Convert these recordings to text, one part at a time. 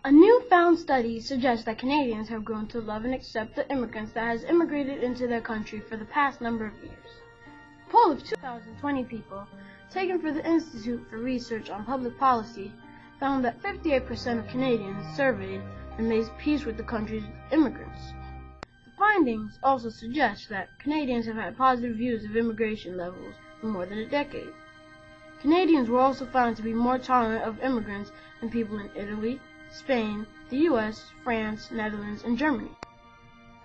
A newfound study suggests that Canadians have grown to love and accept the immigrants that has immigrated into their country for the past number of years. A poll of 2,020 people, taken for the Institute for Research on Public Policy, found that 58% of Canadians surveyed had made peace with the country's immigrants. The findings also suggest that Canadians have had positive views of immigration levels for more than a decade. Canadians were also found to be more tolerant of immigrants than people in Italy, Spain, the US, France, Netherlands, and Germany.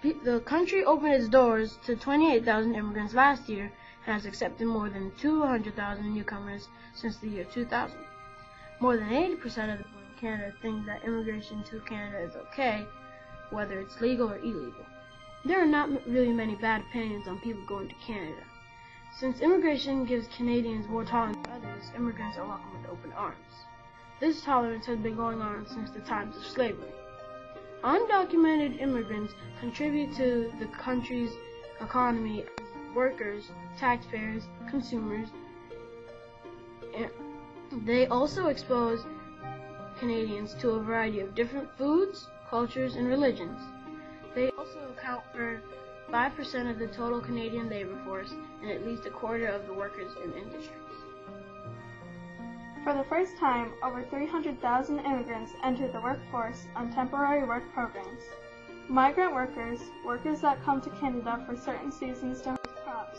The country opened its doors to 28,000 immigrants last year and has accepted more than 200,000 newcomers since the year 2000. More than 80% of the people in Canada think that immigration to Canada is okay, whether it's legal or illegal. There are not really many bad opinions on people going to Canada. Since immigration gives Canadians more tolerance to others, immigrants are welcomed with open arms. This tolerance has been going on since the times of slavery. Undocumented immigrants contribute to the country's economy as workers, taxpayers, consumers, and they also expose Canadians to a variety of different foods, cultures, and religions. They also account for 5% of the total Canadian labor force and at least a quarter of the workers in industries. For the first time, over 300,000 immigrants entered the workforce on temporary work programs. Migrant workers, workers that come to Canada for certain seasons to harvest crops,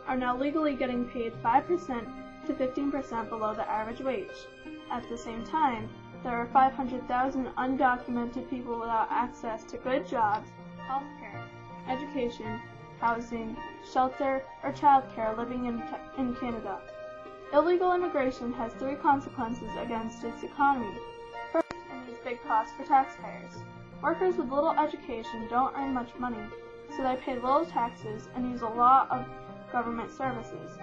are now legally getting paid 5% to 15% below the average wage. At the same time, there are 500,000 undocumented people without access to good jobs, healthcare, education, housing, shelter, or childcare living in Canada. Illegal immigration has three consequences against its economy. First, it means big costs for taxpayers. Workers with little education don't earn much money, so they pay little taxes and use a lot of government services.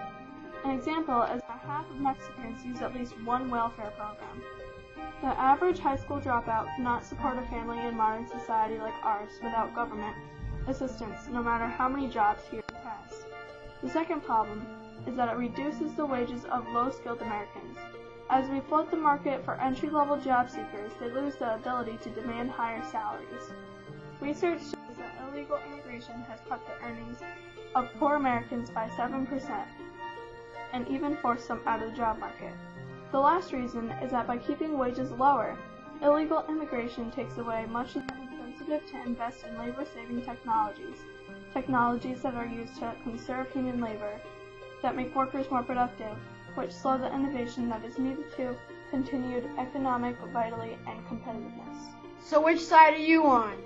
An example is that half of Mexicans use at least one welfare program. The average high school dropout cannot support a family in modern society like ours without government assistance, no matter how many jobs he has. The second problem is that it reduces the wages of low-skilled Americans. As we flood the market for entry-level job seekers, they lose the ability to demand higher salaries. Research shows that illegal immigration has cut the earnings of poor Americans by 7% and even forced some out of the job market. The last reason is that by keeping wages lower, illegal immigration takes away much of the incentive to invest in labor-saving technologies that are used to conserve human labor, that make workers more productive, which slow the innovation that is needed to continued economic vitality and competitiveness. So which side are you on?